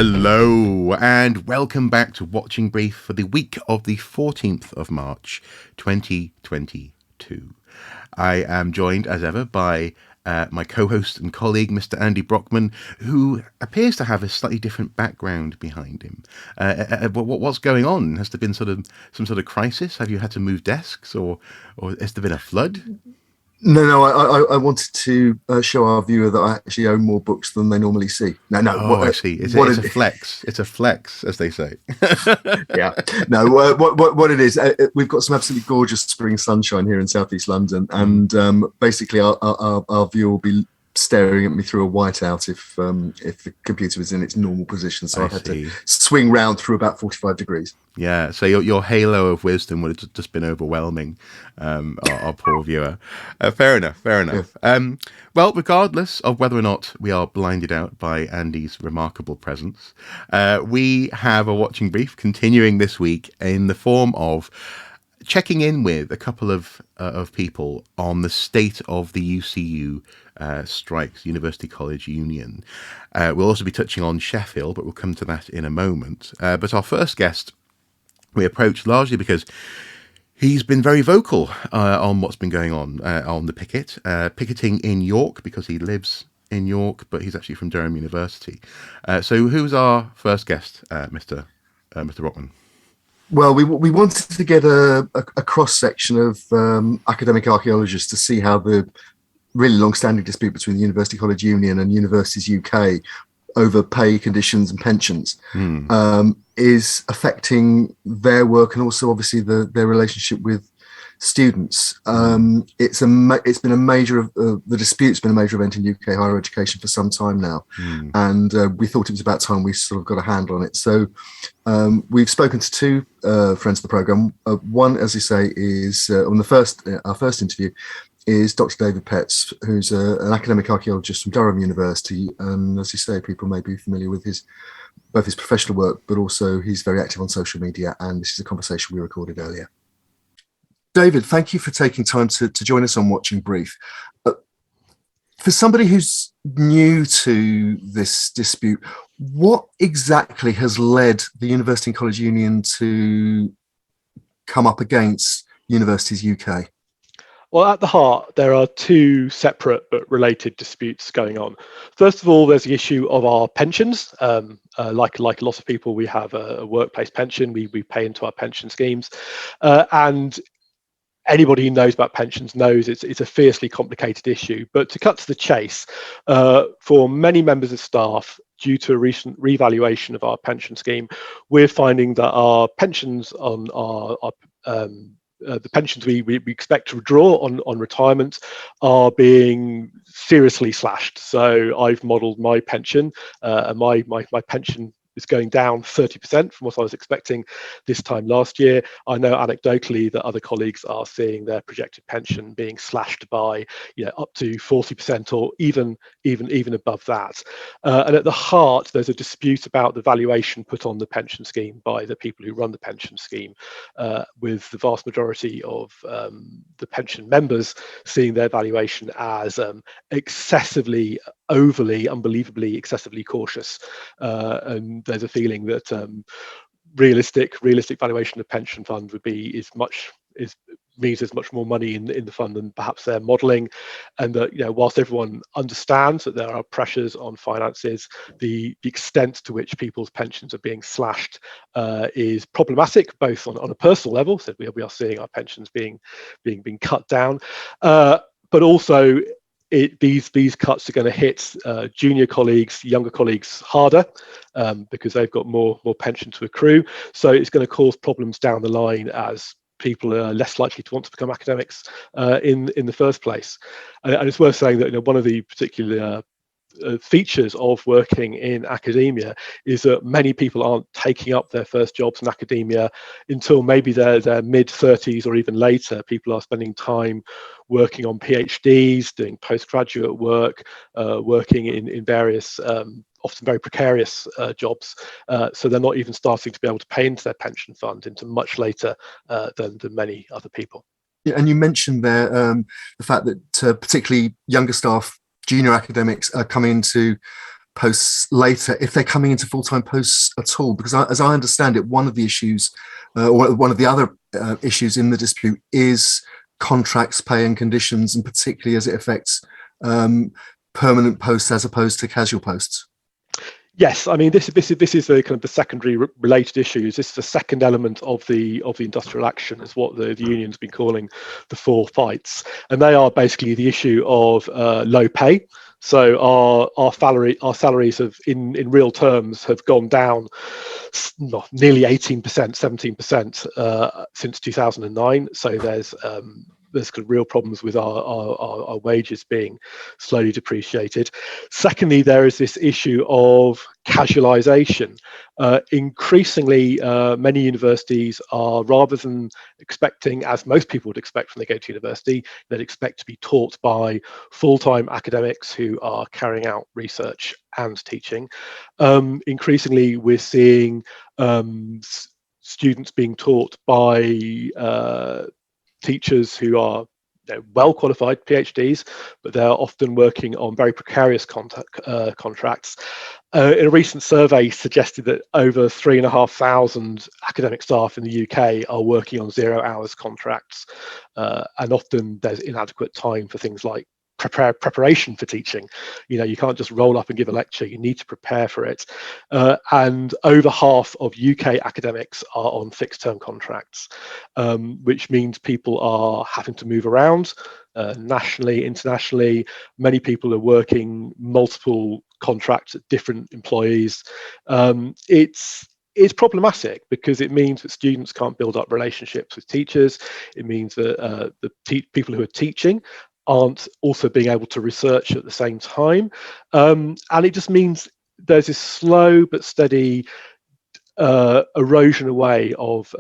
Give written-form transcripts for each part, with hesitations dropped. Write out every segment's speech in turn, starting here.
Hello and welcome back to Watching Brief for the week of the 14th of March 2022. I am joined as ever by my co-host and colleague Mr. Andy Brockman, who appears to have a slightly different background behind him. What's going on? Has there been some sort of crisis? Have you had to move desks, or has there been a flood? No. I wanted to show our viewer that I actually own more books than they normally see. No. Oh, I see. It's a flex. It's a flex, as they say. Yeah. No. What it is? We've got some absolutely gorgeous spring sunshine here in southeast London, and basically our viewer will be staring at me through a whiteout if the computer was in its normal position. So I've had to swing round through about 45 degrees. Yeah, so your halo of wisdom would have just been overwhelming, our poor viewer. Fair enough. Yeah. Well, regardless of whether or not we are blinded out by Andy's remarkable presence, we have a watching brief continuing this week in the form of checking in with a couple of people on the state of the UCU Strikes, University College Union. We'll also be touching on Sheffield, but we'll come to that in a moment. But our first guest we approached largely because he's been very vocal on what's been going on the picketing in York, because he lives in York, but he's actually from Durham University. So who's our first guest, Mr. Brockman? Well, we wanted to get a cross-section of academic archaeologists to see how the really long-standing dispute between the University College Union and Universities UK over pay conditions and pensions is affecting their work, and also obviously their relationship with students. It's been a major the dispute's been a major event in UK higher education for some time now, and we thought it was about time we sort of got a handle on it. So we've spoken to two friends of the programme. One, as you say, is on our first interview is Dr. David Petts, who's an academic archaeologist from Durham University, and as you say, people may be familiar with both his professional work, but also he's very active on social media, and this is a conversation we recorded earlier. David, thank you for taking time to join us on Watching Brief. For somebody who's new to this dispute, what exactly has led the University and College Union to come up against Universities UK? Well, at the heart, there are two separate but related disputes going on. First of all, there's the issue of our pensions. Like a lot of people, we have a workplace pension. We pay into our pension schemes, and anybody who knows about pensions knows it's a fiercely complicated issue. But to cut to the chase, for many members of staff, due to a recent revaluation of our pension scheme, we're finding that our pensions on the pensions we expect to withdraw on retirement are being seriously slashed. So I've modelled my pension, and my pension is going down 30% from what I was expecting this time last year. I know anecdotally that other colleagues are seeing their projected pension being slashed by up to 40% or even above that. And at the heart, there's a dispute about the valuation put on the pension scheme by the people who run the pension scheme, with the vast majority of the pension members seeing their valuation as excessively, overly, unbelievably excessively cautious, and there's a feeling that realistic valuation of pension fund means there's much more money in the fund than perhaps they're modelling, and that whilst everyone understands that there are pressures on finances, the extent to which people's pensions are being slashed is problematic, both on a personal level. So we are seeing our pensions being cut down, but also these cuts are going to hit junior colleagues, younger colleagues harder, because they've got more pension to accrue. So it's going to cause problems down the line as people are less likely to want to become academics in the first place. And it's worth saying that one of the particular features of working in academia is that many people aren't taking up their first jobs in academia until maybe their mid-30s or even later. People are spending time working on PhDs, doing postgraduate work, working in various often very precarious jobs, so they're not even starting to be able to pay into their pension fund until much later than many other people. Yeah, and you mentioned there the fact that particularly younger staff, junior academics, are coming into posts later if they're coming into full-time posts at all? Because as I understand it, one of the issues, or one of the other issues in the dispute is contracts, pay and conditions, and particularly as it affects permanent posts as opposed to casual posts. Yes, I mean this is the kind of the secondary related issues. This is the second element of the industrial action, is what the union's been calling the four fights, and they are basically the issue of low pay. So our salaries have in real terms have gone down nearly 18%, 17% since 2009. So there's kind of real problems with our wages being slowly depreciated. Secondly, there is this issue of casualisation. Increasingly, many universities are, rather than expecting, as most people would expect when they go to university, they'd expect to be taught by full-time academics who are carrying out research and teaching. Increasingly, we're seeing students being taught by teachers who are well qualified PhDs, but they're often working on very precarious contracts. In a recent survey suggested that over 3,500 academic staff in the UK are working on 0 hours contracts, and often there's inadequate time for things like preparation for teaching. You can't just roll up and give a lecture, you need to prepare for it. And over half of UK academics are on fixed term contracts, which means people are having to move around nationally, internationally. Many people are working multiple contracts at different employees. It's problematic because it means that students can't build up relationships with teachers. It means that the people who are teaching aren't also being able to research at the same time. And it just means there's this slow but steady erosion away of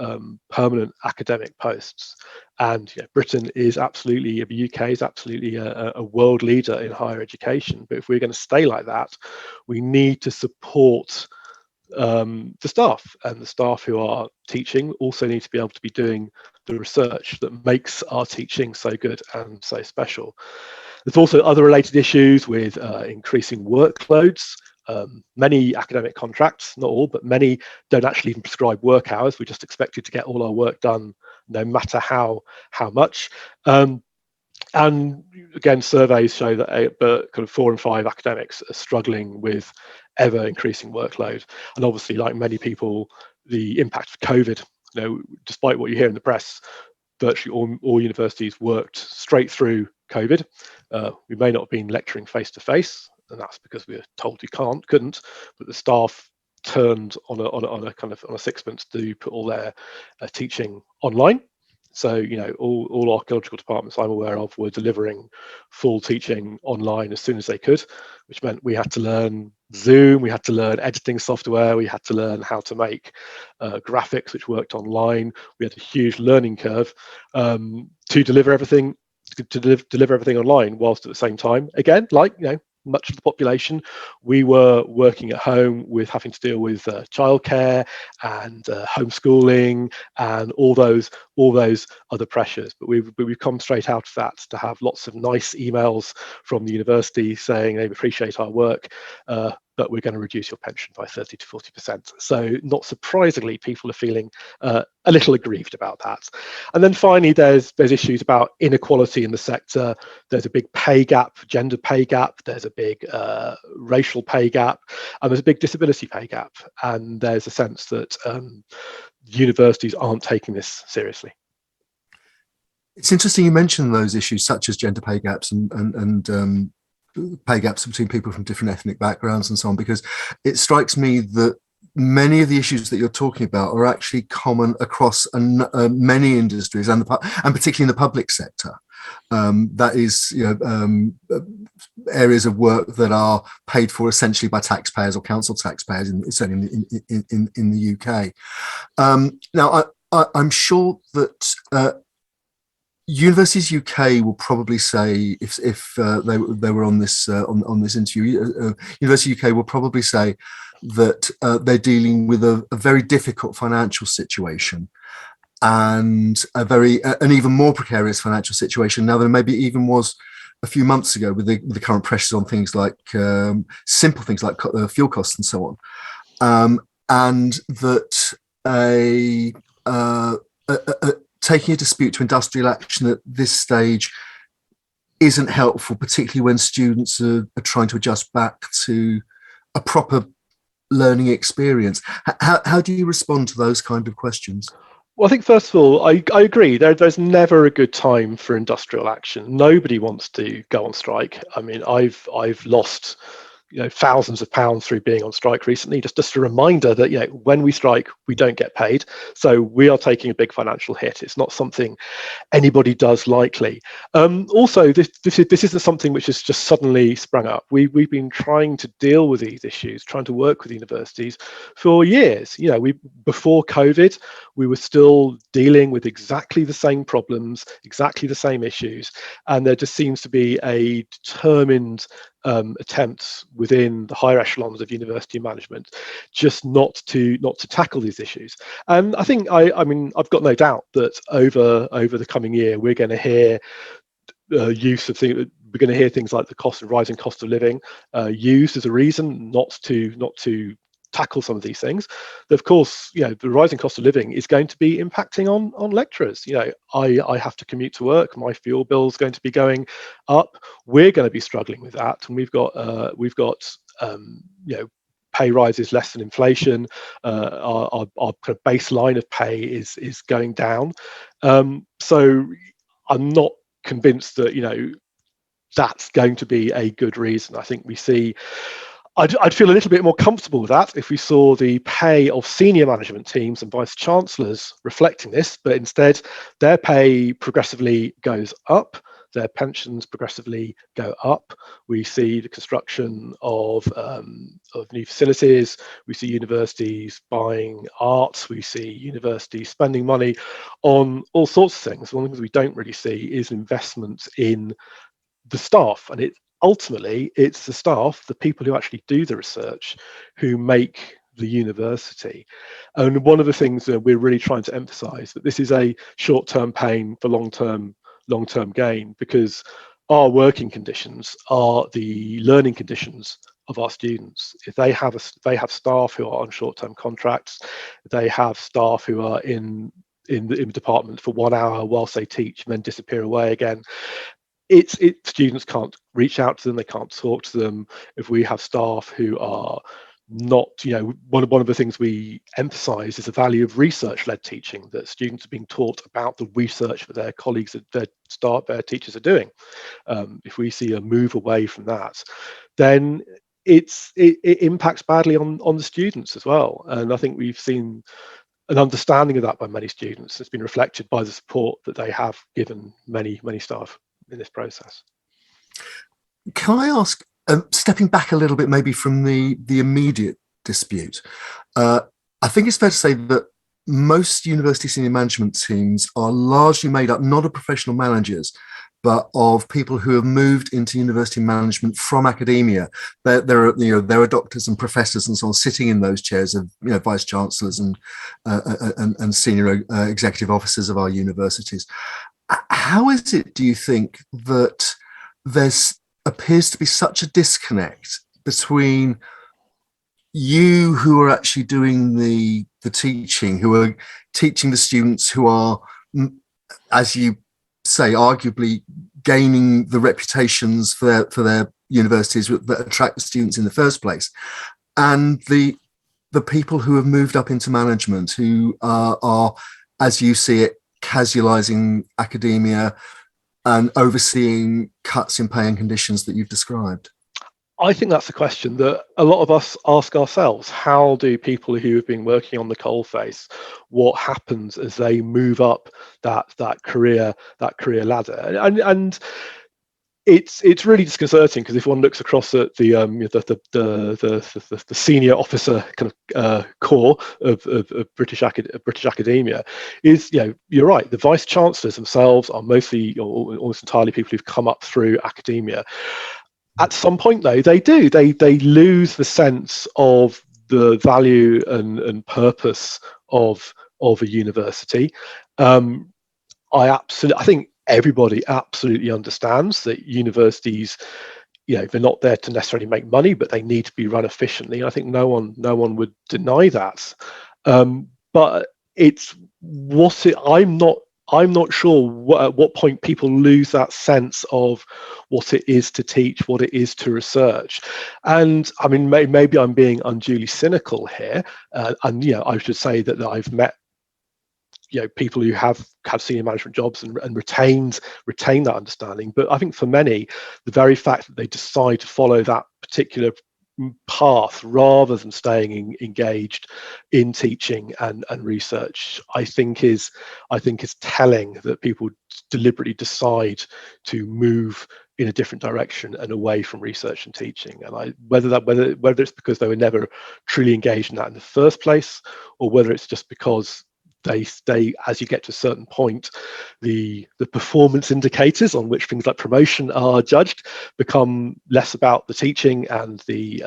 permanent academic posts. And Britain is absolutely, the UK is absolutely a world leader in higher education. But if we're going to stay like that, we need to support the staff, and the staff who are teaching also need to be able to be doing the research that makes our teaching so good and so special. There's also other related issues with increasing workloads. Many academic contracts, not all, but many don't actually even prescribe work hours. We're just expected to get all our work done no matter how much. And again, surveys show that kind of 4 in 5 academics are struggling with ever increasing workload. And obviously, like many people, the impact of COVID, despite what you hear in the press, virtually all universities worked straight through COVID. We may not have been lecturing face to face, and that's because we were told we couldn't, but the staff turned on a sixpence to put all their teaching online. So, all archaeological departments I'm aware of were delivering full teaching online as soon as they could, which meant we had to learn Zoom, we had to learn editing software, we had to learn how to make graphics, which worked online. We had a huge learning curve to deliver everything online, whilst at the same time, again, much of the population, we were working at home with having to deal with childcare and homeschooling and all those other pressures. But we've come straight out of that to have lots of nice emails from the university saying they appreciate our work, but we're going to reduce your pension by 30 to 40%. So not surprisingly, people are feeling a little aggrieved about that. And then finally, there's issues about inequality in the sector. There's a big pay gap, gender pay gap. There's a big racial pay gap, and there's a big disability pay gap. And there's a sense that universities aren't taking this seriously. It's interesting you mentioned those issues such as gender pay gaps and pay gaps between people from different ethnic backgrounds and so on, because it strikes me that many of the issues that you're talking about are actually common across many industries and particularly in the public sector. That is, areas of work that are paid for essentially by taxpayers or council taxpayers, certainly in the UK. Now, I'm sure that Universities UK will probably say, if they were on this interview, University UK will probably say that they're dealing with a very difficult financial situation and an even more precarious financial situation now than maybe even was a few months ago with the current pressures on things like simple things like fuel costs and so on, and that taking a dispute to industrial action at this stage isn't helpful, particularly when students are trying to adjust back to a proper learning experience. How do you respond to those kind of questions? Well, I think first of all, I agree. There's never a good time for industrial action. Nobody wants to go on strike. I mean, I've lost thousands of pounds through being on strike recently. Just a reminder that when we strike, we don't get paid, so we are taking a big financial hit. It's not something anybody does lightly. Also, this isn't something which has just suddenly sprung up. We've been trying to deal with these issues, trying to work with universities for years. Before COVID, we were still dealing with exactly the same problems, exactly the same issues, and there just seems to be a determined attempts within the higher echelons of university management just not to tackle these issues. And I think I've got no doubt that over the coming year we're going to hear we're going to hear things like the rising cost of living used as a reason not to tackle some of these things. Of course, the rising cost of living is going to be impacting on lecturers. I have to commute to work. My fuel bill is going to be going up. We're going to be struggling with that, and we've got pay rises less than inflation. Our kind of baseline of pay is going down. So I'm not convinced that that's going to be a good reason. I think we see. I'd feel a little bit more comfortable with that if we saw the pay of senior management teams and vice chancellors reflecting this, but instead their pay progressively goes up, their pensions progressively go up. We see the construction of new facilities. We see universities buying art. We see universities spending money on all sorts of things. One of the things we don't really see is investment in the staff, and ultimately it's the staff, the people who actually do the research, who make the university. And one of the things that we're really trying to emphasize, that this is a short-term pain for long-term gain, because our working conditions are the learning conditions of our students. If they have staff who are on short-term contracts, they have staff who are in the department for 1 hour whilst they teach and then disappear away again. Students can't reach out to them, they can't talk to them. If we have staff who are not, one of the things we emphasize is the value of research-led teaching, that students are being taught about the research that their colleagues, their teachers are doing. If we see a move away from that, then it impacts badly on the students as well. And I think we've seen an understanding of that by many students. It's been reflected by the support that they have given many staff in this process. Can I ask, stepping back a little bit maybe from the immediate dispute, I think it's fair to say that most university senior management teams are largely made up not of professional managers, but of people who have moved into university management from academia. There are doctors and professors and so on sitting in those chairs of vice chancellors and senior executive officers of our universities. How is it, do you think, that there's appears to be such a disconnect between you who are actually doing the teaching, who are teaching the students, who are, as you say, arguably gaining the reputations for their universities that attract the students in the first place, and the people who have moved up into management, who are, as you see it, casualizing academia and overseeing cuts in pay and conditions that you've described? I think that's a question that a lot of us ask ourselves. How do people who have been working on the coalface, what happens as they move up that career ladder? And it's really disconcerting, because if one looks across at the senior officer kind of core of British academia, is you're right, the vice chancellors themselves are mostly or almost entirely people who've come up through academia. At some point, though, they lose the sense of the value and purpose of a university. I think everybody absolutely understands that universities, they're not there to necessarily make money, but they need to be run efficiently. I think no one would deny that. But it's I'm not sure at what point people lose that sense of what it is to teach, what it is to research. And I mean, maybe I'm being unduly cynical here. And I should say that I've met people who have senior management jobs and retain that understanding. But I think for many, the very fact that they decide to follow that particular path rather than staying engaged in teaching and research, I think is telling that people deliberately decide to move in a different direction and away from research and teaching. And whether it's because they were never truly engaged in that in the first place, or whether it's just because they as you get to a certain point, the performance indicators on which things like promotion are judged become less about the teaching and the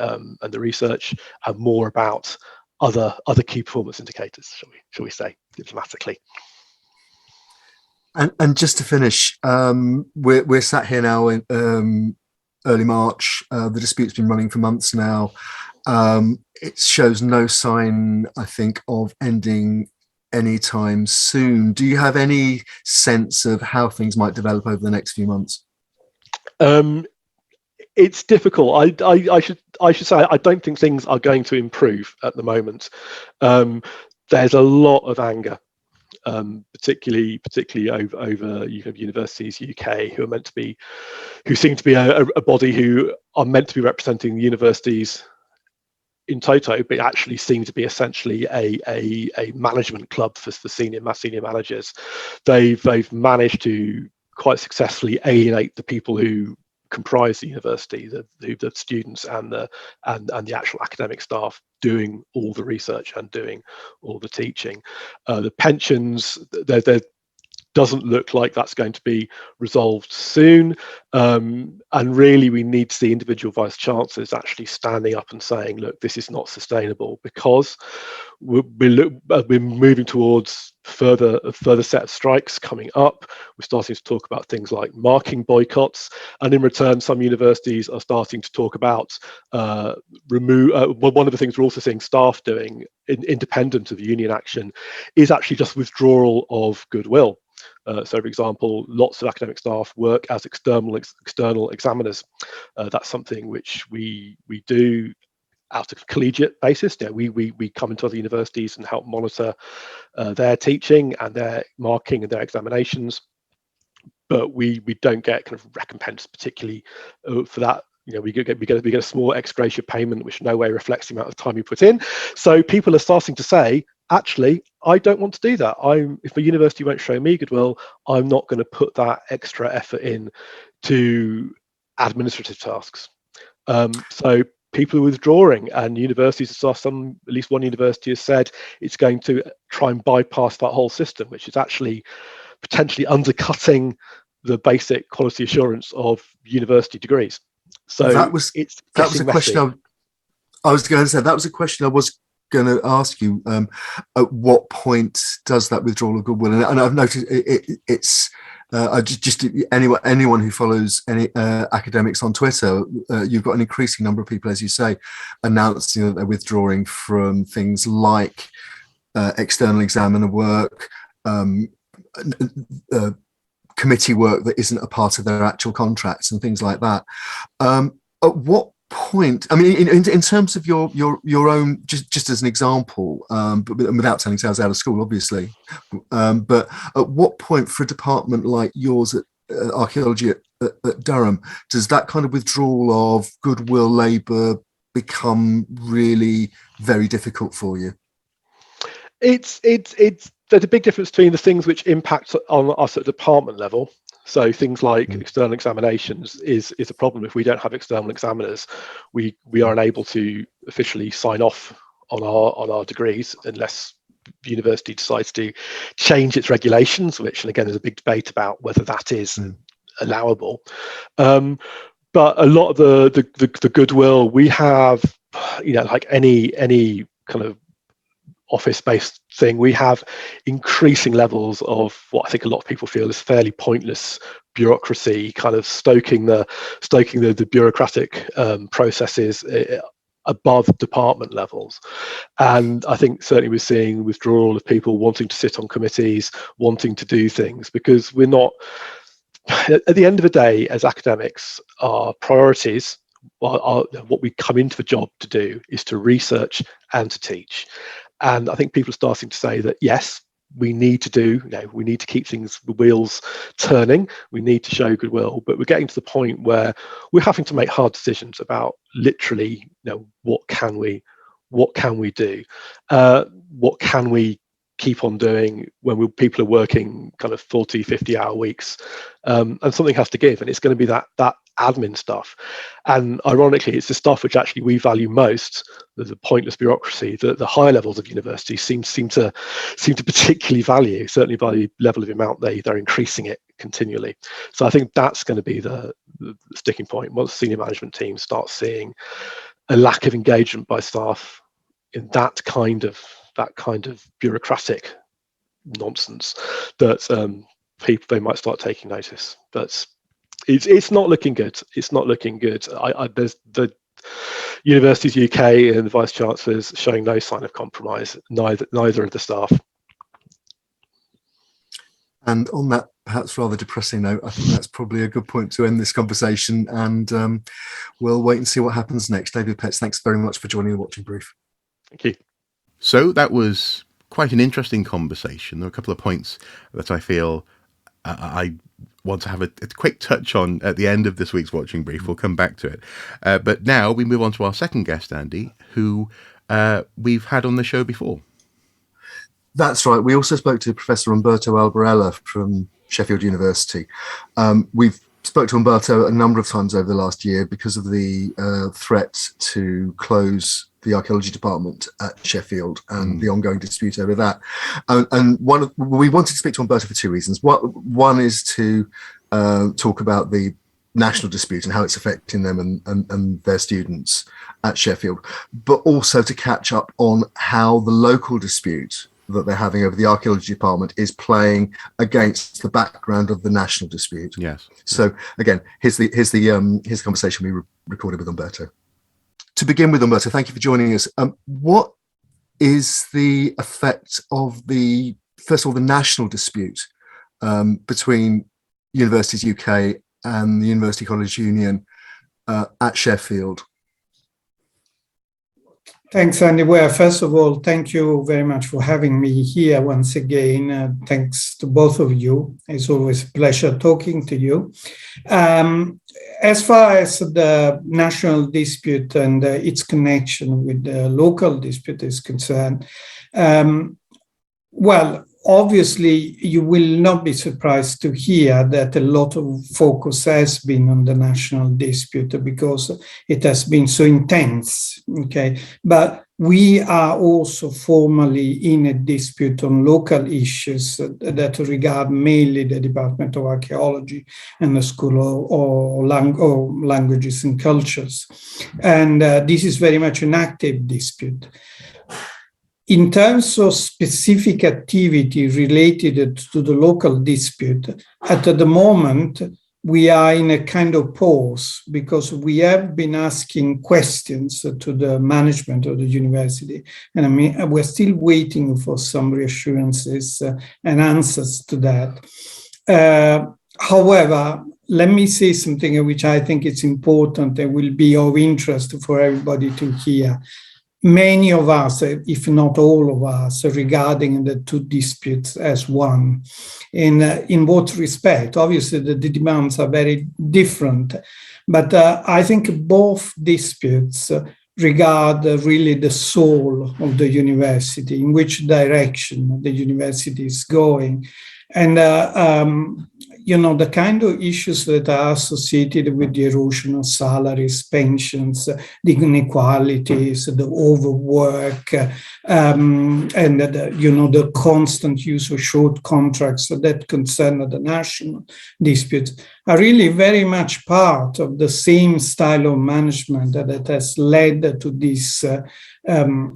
research, and more about other key performance indicators, shall we say diplomatically. And just to finish, we're sat here now in early March. The dispute's been running for months now. It shows no sign, I think, of ending anytime soon. Do you have any sense of how things might develop over the next few months? It's difficult. I should say I don't think things are going to improve at the moment. There's a lot of anger, particularly over universities UK, who seem to be a body who are meant to be representing the universities in toto, but actually seem to be essentially a management club for the senior managers. They've managed to quite successfully alienate the people who comprise the university, the students and the actual academic staff doing all the research and doing all the teaching. The pensions, there doesn't look like that's going to be resolved soon. And really, we need to see individual vice chancellors actually standing up and saying, look, this is not sustainable, because we're moving towards a further set of strikes coming up. We're starting to talk about things like marking boycotts. And in return, some universities are starting to talk about one of the things we're also seeing staff doing, independent of union action, is actually just withdrawal of goodwill. So, for example, lots of academic staff work as external examiners. That's something which we do out of collegiate basis. We come into other universities and help monitor their teaching and their marking and their examinations, but we don't get kind of recompense particularly for that. We get a small ex gratia payment, which no way reflects the amount of time you put in. So people are starting to say, actually, I don't want to do that. If a university won't show me goodwill, I'm not going to put that extra effort in to administrative tasks. So people are withdrawing, and universities, at least one university has said it's going to try and bypass that whole system, which is actually potentially undercutting the basic quality assurance of university degrees. So that was a question I was going to say. That was a question I was going to ask you. At what point does that withdrawal of goodwill? And I've noticed it's just anyone who follows any academics on Twitter, you've got an increasing number of people, as you say, announcing that they're withdrawing from things like external examiner work, committee work that isn't a part of their actual contracts and things like that. At what point, I mean, in terms of your own, just as an example, but without telling tales out of school, obviously, but at what point for a department like yours at Archaeology at Durham does that kind of withdrawal of goodwill labour become really very difficult for you? There's a big difference between the things which impact on us at department level. So things like external examinations is a problem. If we don't have external examiners, we are unable to officially sign off on our degrees unless the university decides to change its regulations, which, and again, there's a big debate about whether that is allowable. But a lot of the goodwill we have, like any kind of office-based thing, we have increasing levels of what I think a lot of people feel is fairly pointless bureaucracy, kind of stoking the bureaucratic processes above department levels. And I think certainly we're seeing withdrawal of people wanting to sit on committees, wanting to do things, because we're not, at the end of the day, as academics, our priorities, what we come into the job to do is to research and to teach. And I think people are starting to say that, yes, we need to keep the wheels turning. We need to show goodwill, but we're getting to the point where we're having to make hard decisions about literally, what can we do? What can we keep on doing when people are working kind of 40, 50-hour weeks? And something has to give, and it's going to be that admin stuff. And ironically, it's the stuff which actually we value most, the pointless bureaucracy, the higher levels of university seem to particularly value, certainly by the level of amount they're increasing it continually. So I think that's going to be the sticking point. Once the senior management team starts seeing a lack of engagement by staff in that kind of bureaucratic nonsense, that they might start taking notice. But it's not looking good. It's not looking good. There's the Universities UK and the Vice Chancellors showing no sign of compromise, neither of the staff. And on that perhaps rather depressing note, I think that's probably a good point to end this conversation, and we'll wait and see what happens next. David Petts, thanks very much for joining the Watching Brief. Thank you. So that was quite an interesting conversation. There are a couple of points that I feel I want to have a quick touch on at the end of this week's Watching Brief. We'll come back to it. But now we move on to our second guest, Andy, who we've had on the show before. That's right. We also spoke to Professor Umberto Alberella from Sheffield University. We've spoke to Umberto a number of times over the last year because of the threat to close the archaeology department at Sheffield and the ongoing dispute over that. And we wanted to speak to Umberto for two reasons. One is to talk about the national dispute and how it's affecting them and their students at Sheffield, but also to catch up on how the local dispute that they're having over the archaeology department is playing against the background of the national dispute. Yes. So again, here's the conversation we recorded with Umberto. To begin with, Umberto, thank you for joining us. What is the effect of first of all, the national dispute between Universities UK and the University College Union at Sheffield? Thanks, Andy. Well, first of all, thank you very much for having me here once again. Thanks to both of you. It's always a pleasure talking to you. As far as the national dispute and its connection with the local dispute is concerned, well, obviously, you will not be surprised to hear that a lot of focus has been on the national dispute because it has been so intense, okay? But we are also formally in a dispute on local issues that regard mainly the Department of Archaeology and the School of Languages and Cultures. And this is very much an active dispute. In terms of specific activity related to the local dispute, at the moment, we are in a kind of pause because we have been asking questions to the management of the university. And I mean, we're still waiting for some reassurances and answers to that. However, let me say something which I think is important and will be of interest for everybody to hear. Many of us, if not all of us, regarding the two disputes as one. In what respect? Obviously, the demands are very different, but I think both disputes regard really the soul of the university, in which direction the university is going. And, the kind of issues that are associated with the erosion of salaries, pensions, the inequalities, the overwork, and the constant use of short contracts that concern the national disputes are really very much part of the same style of management that has led to this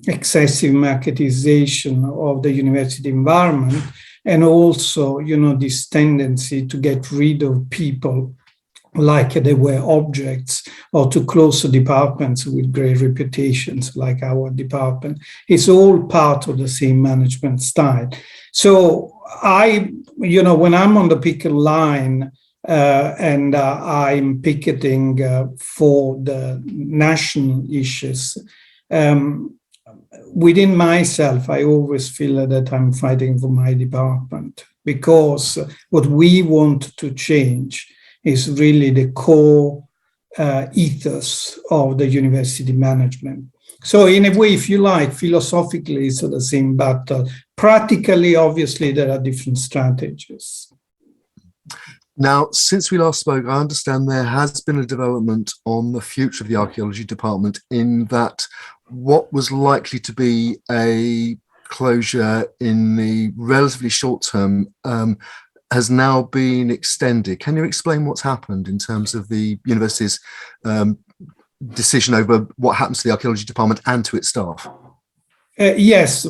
excessive marketization of the university environment, and also, this tendency to get rid of people like they were objects, or to close departments with great reputations like our department. It's all part of the same management style. So when I'm on the picket line and I'm picketing for the national issues, within myself, I always feel that I'm fighting for my department, because what we want to change is really the core ethos of the university management. So in a way, if you like, philosophically, it's the same battle. Practically, obviously, there are different strategies. Now, since we last spoke, I understand there has been a development on the future of the archaeology department, in that what was likely to be a closure in the relatively short term has now been extended. Can you explain what's happened in terms of the university's decision over what happens to the archaeology department and to its staff? Yes,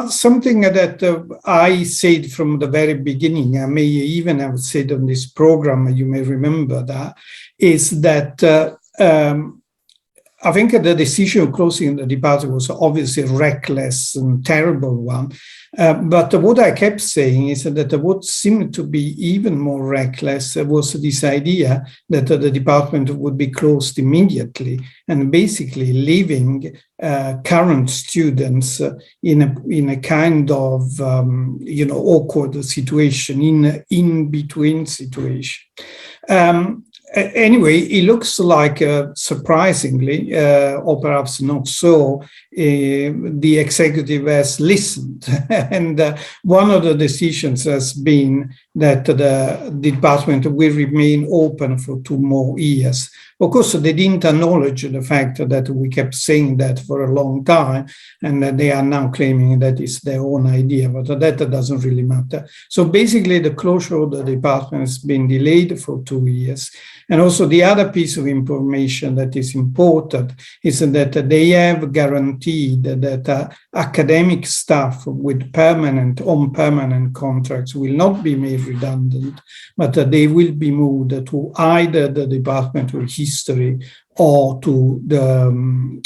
something that I said from the very beginning, I may even have said on this program, you may remember that, is that I think the decision of closing the department was obviously a reckless and terrible one. But what I kept saying is that what seemed to be even more reckless was this idea that the department would be closed immediately, and basically leaving current students in a kind of awkward situation, in between situation. Anyway, it looks like, surprisingly, or perhaps not so, the executive has listened. And one of the decisions has been that the department will remain open for 2 more years. Of course, they didn't acknowledge the fact that we kept saying that for a long time, and that they are now claiming that it's their own idea, but that doesn't really matter. So basically, the closure of the department has been delayed for 2 years. And also the other piece of information that is important is that they have guaranteed that academic staff with on permanent contracts will not be made redundant, but they will be moved to either the Department of History or to the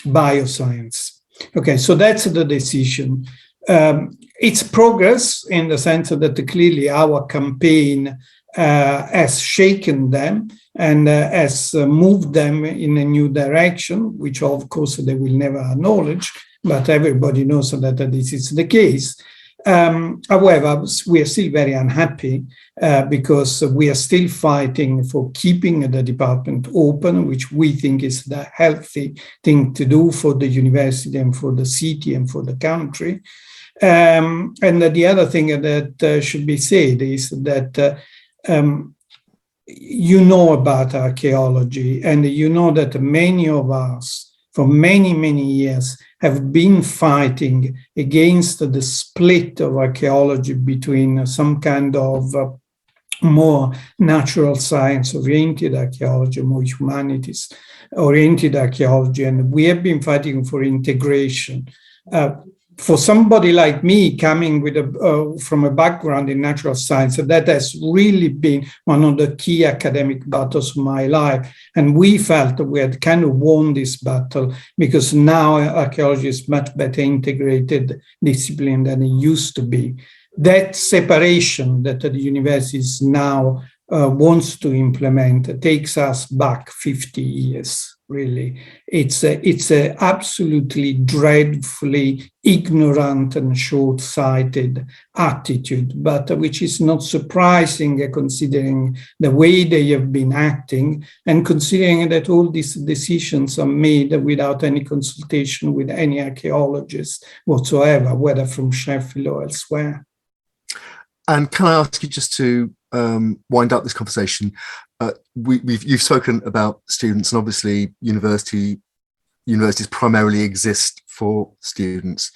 bioscience. Okay, so that's the decision. It's progress in the sense that clearly our campaign has shaken them and has moved them in a new direction, which of course they will never acknowledge, but everybody knows that this is the case. However, we are still very unhappy because we are still fighting for keeping the department open, which we think is the healthy thing to do for the university and for the city and for the country. And the other thing that should be said is that about archaeology, and that many of us for many, many years have been fighting against the split of archaeology between some kind of more natural science-oriented archaeology, more humanities-oriented archaeology, and we have been fighting for integration. For somebody like me coming with from a background in natural science, that has really been one of the key academic battles of my life. And we felt that we had kind of won this battle, because now archaeology is much better integrated discipline than it used to be. That separation that the university now wants to implement takes us back 50 years. Really, it's a absolutely dreadfully ignorant and short-sighted attitude, but which is not surprising considering the way they have been acting, and considering that all these decisions are made without any consultation with any archaeologist whatsoever, whether from Sheffield or elsewhere. And can I ask you just to wind up this conversation, you've spoken about students, and obviously universities primarily exist for students.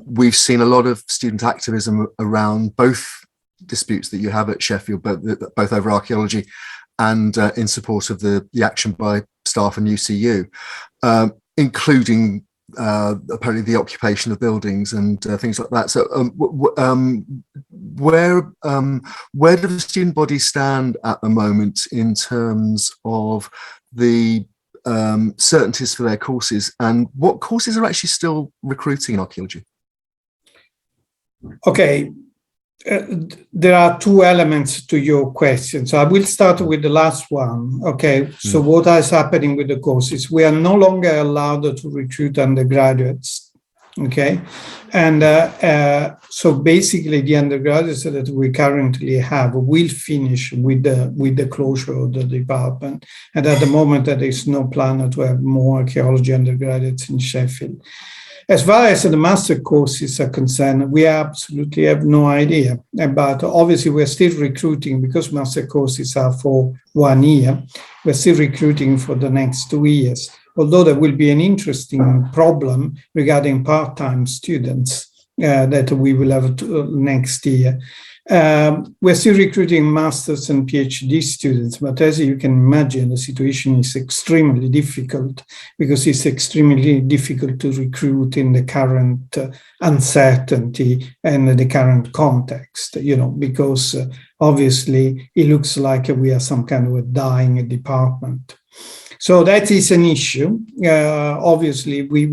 We've seen a lot of student activism around both disputes that you have at Sheffield, both over archaeology and in support of the action by staff and UCU, including apparently the occupation of buildings and things like that. So where do the student bodies stand at the moment in terms of the certainties for their courses, and what courses are actually still recruiting in archaeology? Okay. There are two elements to your question. So I will start with the last one. Okay. So what is happening with the courses? We are no longer allowed to recruit undergraduates. Okay. And so basically the undergraduates that we currently have will finish with the closure of the department. And at the moment there is no plan to have more archaeology undergraduates in Sheffield. As far as the master courses are concerned, we absolutely have no idea. But obviously, we're still recruiting because master courses are for 1 year. We're still recruiting for the next 2 years, although there will be an interesting problem regarding part-time students that we will have next year. We're still recruiting masters and PhD students, but as you can imagine, the situation is extremely difficult because it's extremely difficult to recruit in the current uncertainty and the current context, because obviously it looks like we are some kind of a dying department. So that is an issue. Obviously, we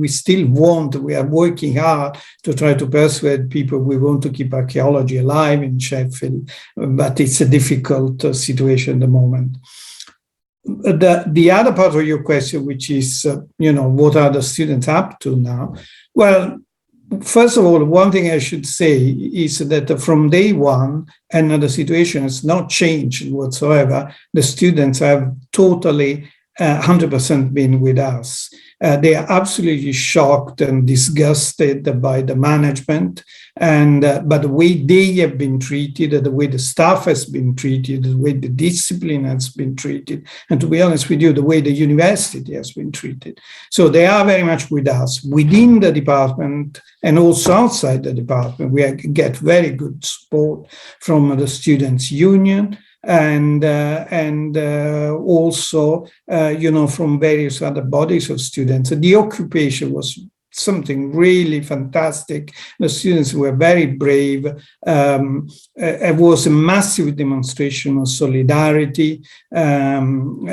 are working hard to try to persuade people we want to keep archaeology alive in Sheffield, but it's a difficult situation at the moment. The other part of your question, which is, what are the students up to now? Well, first of all, one thing I should say is that from day one, and the situation has not changed whatsoever, the students have totally 100% been with us. They are absolutely shocked and disgusted by the management and by the way they have been treated, the way the staff has been treated, the way the discipline has been treated, and to be honest with you, the way the university has been treated. So they are very much with us within the department and also outside the department. We get very good support from the Students' Union, and also, from various other bodies of students. The occupation was something really fantastic. The students were very brave. It was a massive demonstration of solidarity. You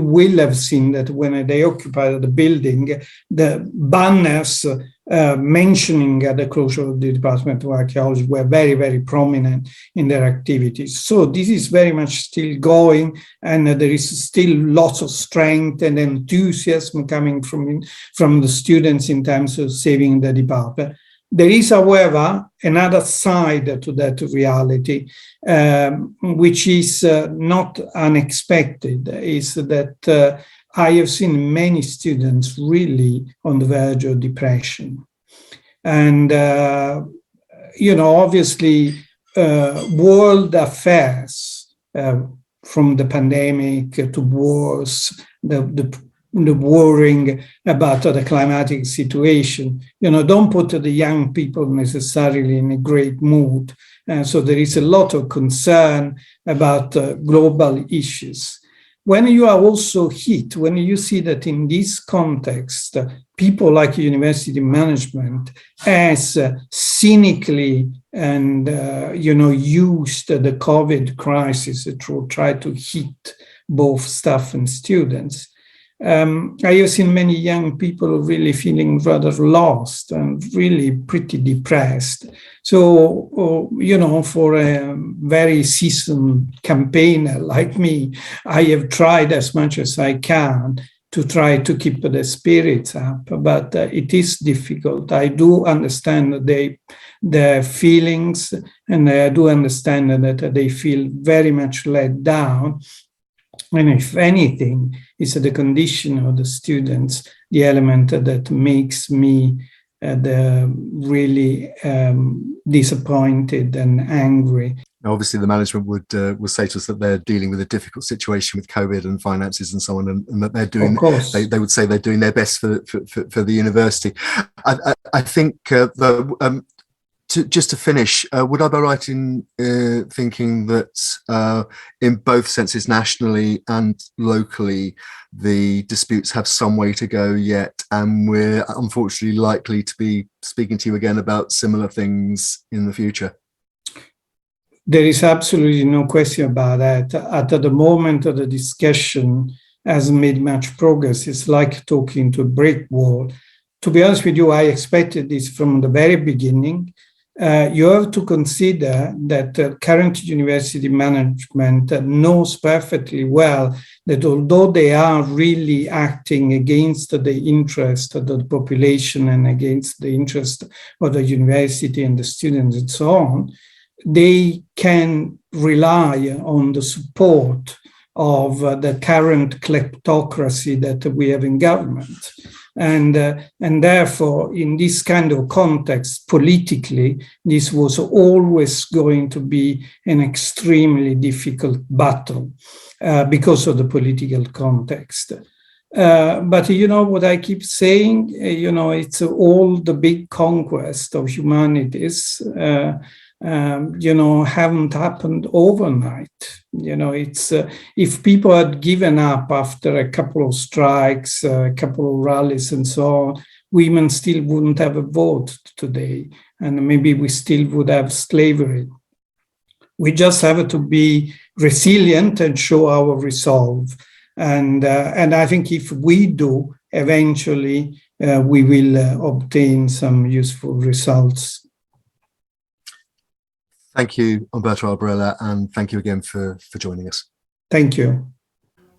will have seen that when they occupied the building, the banners mentioning the closure of the Department of Archaeology were very, very prominent in their activities. So this is very much still going, and there is still lots of strength and enthusiasm coming from the students in terms of saving the department. There is, however, another side to that reality, which is not unexpected, is that I have seen many students really on the verge of depression. And, obviously, world affairs, from the pandemic to wars, the worrying about the climatic situation, don't put the young people necessarily in a great mood. So there is a lot of concern about global issues. When you are also hit, when you see that in this context, people like university management has cynically and, used the COVID crisis to try to hit both staff and students, I have seen many young people really feeling rather lost and really pretty depressed. So, for a very seasoned campaigner like me, I have tried as much as I can to try to keep the spirits up, but it is difficult. I do understand their feelings, and I do understand that they feel very much let down. And if anything, it's the condition of the students, the element that makes me really disappointed and angry. Obviously, the management would say to us that they're dealing with a difficult situation with COVID and finances and so on, and that they're doing. Of course. They would say they're doing their best for the university. I think just to finish, would I be right in thinking that in both senses, nationally and locally, the disputes have some way to go yet, and we're unfortunately likely to be speaking to you again about similar things in the future? There is absolutely no question about that. At the moment of the discussion has made much progress. It's like talking to a brick wall. To be honest with you, I expected this from the very beginning. You have to consider that current university management knows perfectly well that although they are really acting against the interest of the population and against the interest of the university and the students and so on, they can rely on the support of the current kleptocracy that we have in government. And therefore, in this kind of context, politically, this was always going to be an extremely difficult battle because of the political context. But you know what I keep saying? It's all the big conquest of humanities. Haven't happened overnight. It's if people had given up after a couple of strikes, a couple of rallies and so on, women still wouldn't have a vote today, and maybe we still would have slavery. We just have to be resilient and show our resolve. And I think if we do, eventually we will obtain some useful results. Thank you, Umberto Alberella, and thank you again for joining us. Thank you.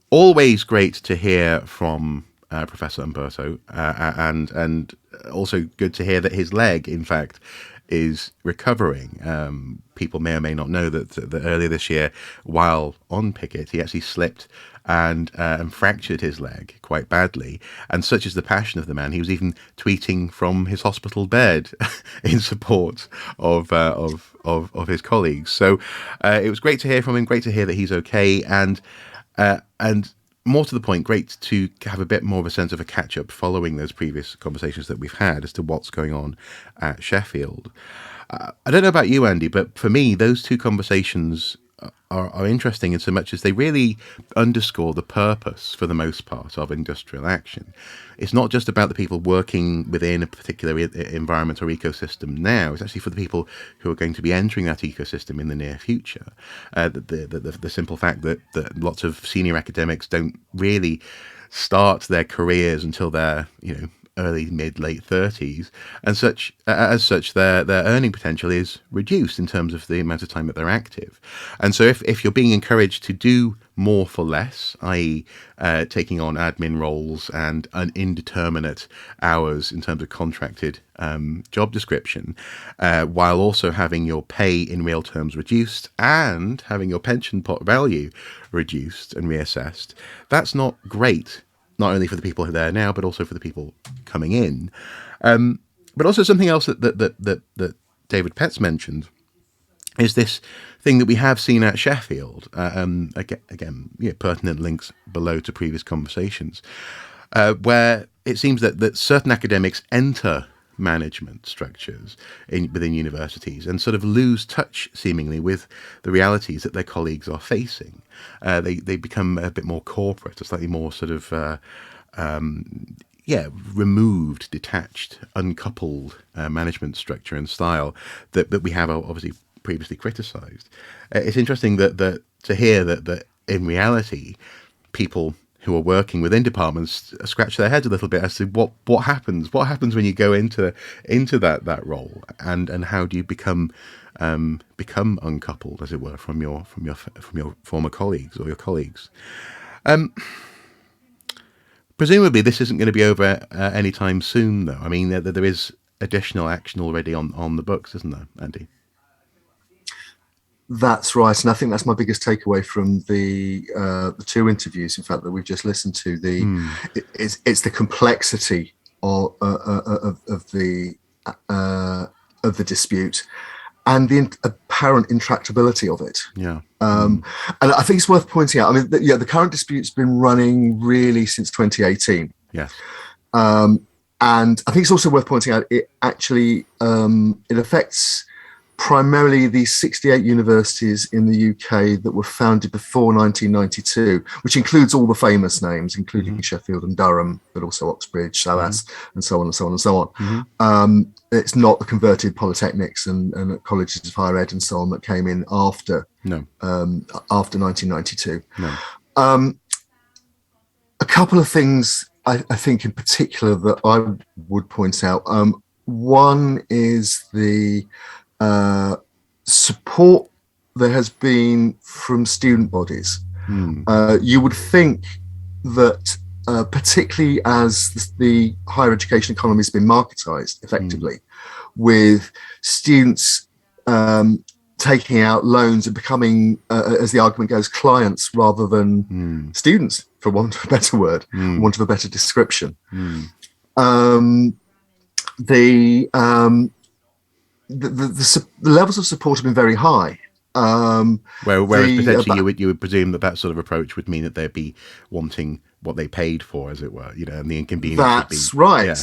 Always great to hear from Professor Umberto, and also good to hear that his leg, in fact, is recovering. People may or may not know that earlier this year, while on picket, he actually slipped and fractured his leg quite badly. And such is the passion of the man, he was even tweeting from his hospital bed in support of his colleagues. So it was great to hear from him. Great to hear that he's okay, and more to the point, great to have a bit more of a sense of a catch-up following those previous conversations that we've had as to what's going on at Sheffield. I don't know about you, Andy, but for me, those two conversations are interesting in so much as they really underscore the purpose, for the most part, of industrial action. It's not just about the people working within a particular environment or ecosystem now. It's actually for the people who are going to be entering that ecosystem in the near future. The simple fact that lots of senior academics don't really start their careers until they're, early, mid, late 30s, and as such, their earning potential is reduced in terms of the amount of time that they're active. And so if you're being encouraged to do more for less, i.e. Taking on admin roles and an indeterminate hours in terms of contracted job description, while also having your pay in real terms reduced and having your pension pot value reduced and reassessed, that's not great. Not only for the people who are there now, but also for the people coming in. But also something else that David Petts mentioned is this thing that we have seen at Sheffield. Again, pertinent links below to previous conversations, where it seems that certain academics enter management structures within universities and sort of lose touch, seemingly, with the realities that their colleagues are facing. They become a bit more corporate, a slightly more sort of removed, detached, uncoupled management structure and style that we have obviously previously criticised. It's interesting that to hear that in reality, people who are working within departments scratch their heads a little bit as to what happens when you go into that role, and how do you become uncoupled, as it were, from your former colleagues or your colleagues. Presumably this isn't going to be over anytime soon, though. I mean, there is additional action already on the books, isn't there, Andy? That's right, and I think that's my biggest takeaway from the two interviews, in fact, that we've just listened to. It's the complexity of the dispute, and the apparent intractability of it. Yeah. And I think it's worth pointing out, I mean, the current dispute's been running really since 2018. Yes. And I think it's also worth pointing out it actually it affects primarily the 68 universities in the UK that were founded before 1992, which includes all the famous names, including Sheffield and Durham, but also Oxbridge, SOAS, and so on and so on and so on. It's not the converted polytechnics and colleges of higher ed and so on that came in after after 1992. A couple of things I think in particular that I would point out. One is the support there has been from student bodies. You would think that particularly as the higher education economy has been marketized effectively, with students taking out loans and becoming, as the argument goes, clients rather than students, for want of a better word, want of a better description. The levels of support have been very high. Whereas potentially you would presume that sort of approach would mean that they'd be wanting what they paid for, as it were, and the inconvenience. That's right.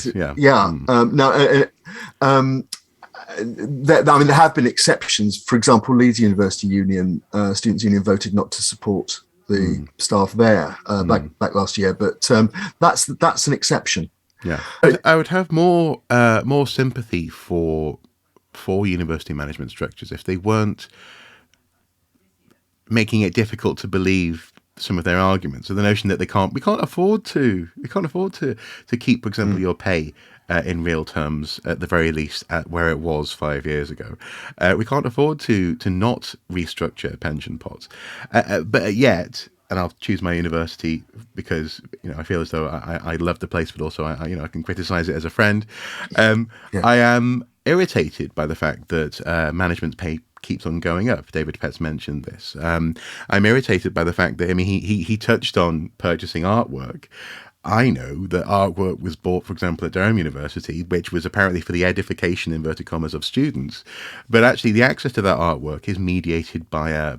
There have been exceptions. For example, Leeds University Union, Students' Union, voted not to support the staff there back last year, but that's an exception. Yeah, I would have more sympathy for university management structures if they weren't making it difficult to believe some of their arguments. So the notion that we can't afford to keep, for example, your pay in real terms at the very least at where it was 5 years ago. We can't afford to not restructure pension pots, but yet. And I'll choose my university because I feel as though I love the place, but also I can criticize it as a friend. I am irritated by the fact that management's pay keeps on going up. David Petts mentioned this. I'm irritated by the fact that he touched on purchasing artwork. I know that artwork was bought, for example, at Durham University, which was apparently for the edification, inverted commas, of students, but actually the access to that artwork is mediated by a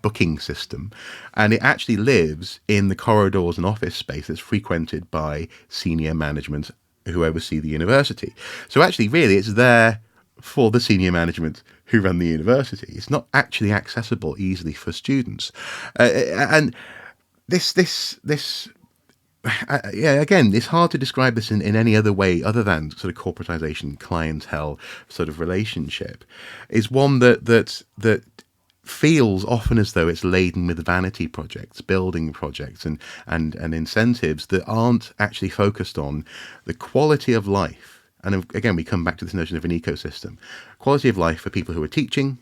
booking system, and it actually lives in the corridors and office space that's frequented by senior management who oversee the university. So actually, really, it's there for the senior management who run the university. It's not actually accessible easily for students, and again, it's hard to describe this in any other way other than sort of corporatization, clientele sort of relationship. Is one that feels often as though it's laden with vanity projects, building projects, and incentives that aren't actually focused on the quality of life. And again, we come back to this notion of an ecosystem. Quality of life for people who are teaching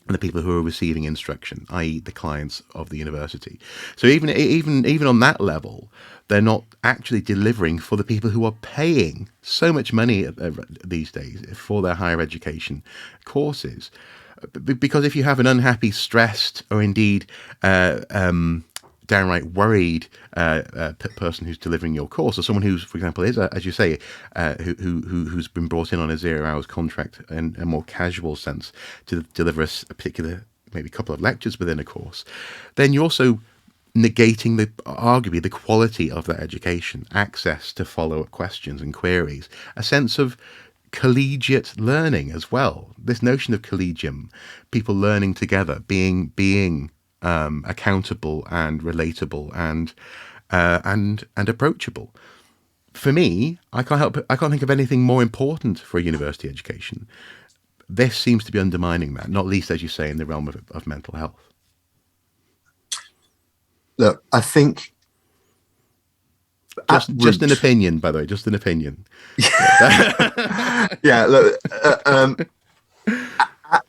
and the people who are receiving instruction, i.e. the clients of the university. So even on that level, they're not actually delivering for the people who are paying so much money these days for their higher education courses. Because if you have an unhappy, stressed, or indeed downright worried person who's delivering your course, or someone who's, for example, is, as you say, who's been brought in on a 0 hours contract in a more casual sense to deliver a particular, maybe couple of lectures within a course, then you're also negating arguably the quality of that education, access to follow-up questions and queries, a sense of collegiate learning as well. This notion of collegium, people learning together, being accountable and relatable and approachable. For me, I can't think of anything more important for a university education. This seems to be undermining that, not least, as you say, in the realm of mental health. Look, I think just an opinion, by the way, just an opinion. Yeah, look, at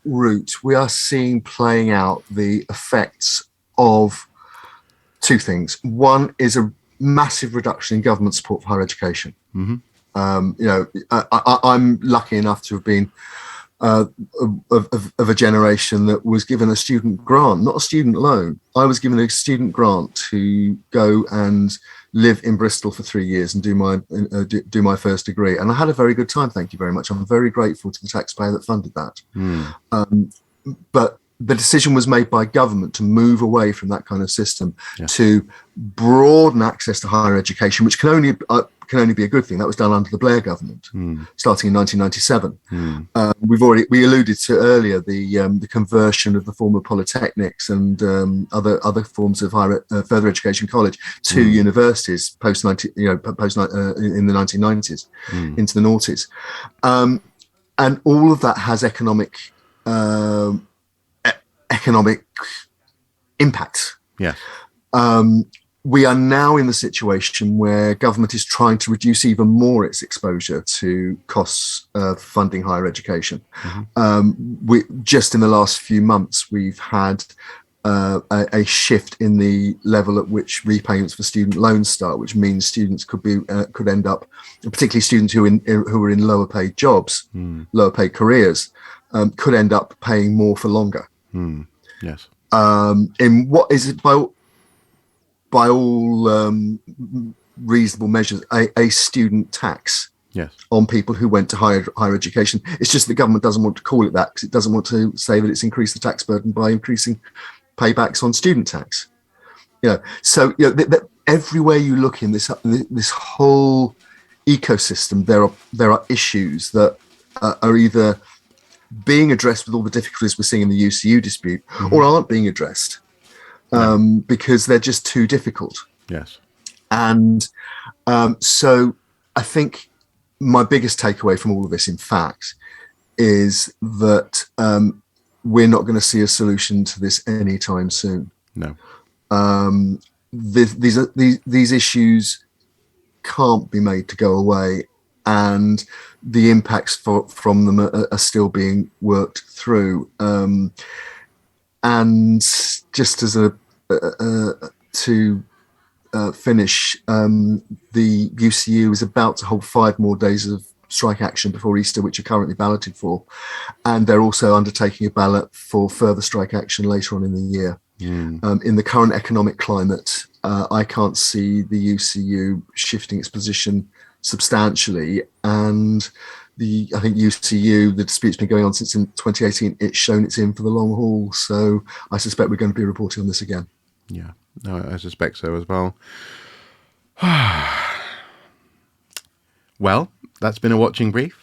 root, we are seeing playing out the effects of two things. One is a massive reduction in government support for higher education. I'm lucky enough to have been of a generation that was given a student grant, not a student loan. I was given a student grant to go and live in Bristol for 3 years and do my first degree, and I had a very good time. Thank you very much. I'm very grateful to the taxpayer that funded that. But the decision was made by government to move away from that kind of system to broaden access to higher education, which can only be a good thing. That was done under the Blair government, starting in 1997. We alluded to earlier the conversion of the former polytechnics and other forms of higher further education college to universities in the 1990s into the noughties, and all of that has economic impact. Yes. We are now in the situation where government is trying to reduce even more its exposure to costs of funding higher education. We just in the last few months, we've had a shift in the level at which repayments for student loans start, which means students could end up, particularly students who are in lower paid jobs, lower paid careers, could end up paying more for longer. Yes. In what is it by all reasonable measures, a student tax on people who went to higher education. It's just the government doesn't want to call it that because it doesn't want to say that it's increased the tax burden by increasing paybacks on student tax. So everywhere you look in this whole ecosystem, there are issues that are either being addressed with all the difficulties we're seeing in the UCU dispute, or aren't being addressed because they're just too difficult. Yes. And so I think my biggest takeaway from all of this, in fact, is that we're not going to see a solution to this anytime soon. No. These issues can't be made to go away, and the impacts from them are still being worked through. And just as to finish, the UCU is about to hold 5 more days of strike action before Easter, which are currently balloted for, and they're also undertaking a ballot for further strike action later on in the year. In the current economic climate, I can't see the UCU shifting its position substantially, and I think UCU, the dispute's been going on since in 2018. It's shown it's in for the long haul, so I suspect we're going to be reporting on this again. Yeah, no, I suspect so as well. Well, that's been a watching brief.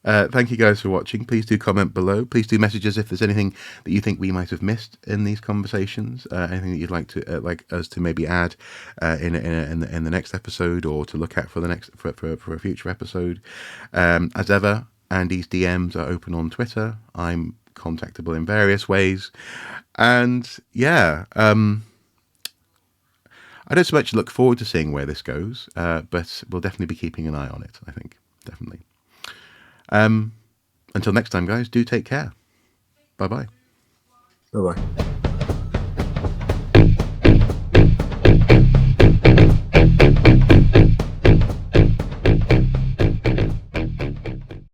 Thank you guys for watching. Please do comment below. Please do message us if there's anything that you think we might have missed in these conversations. Anything that you'd like to like us to maybe add in the next episode, or to look at for a future episode. As ever, Andy's DMs are open on Twitter. I'm contactable in various ways, and I don't so much look forward to seeing where this goes, but we'll definitely be keeping an eye on it. I think definitely. Until next time, guys, do take care. Bye-bye. Bye-bye.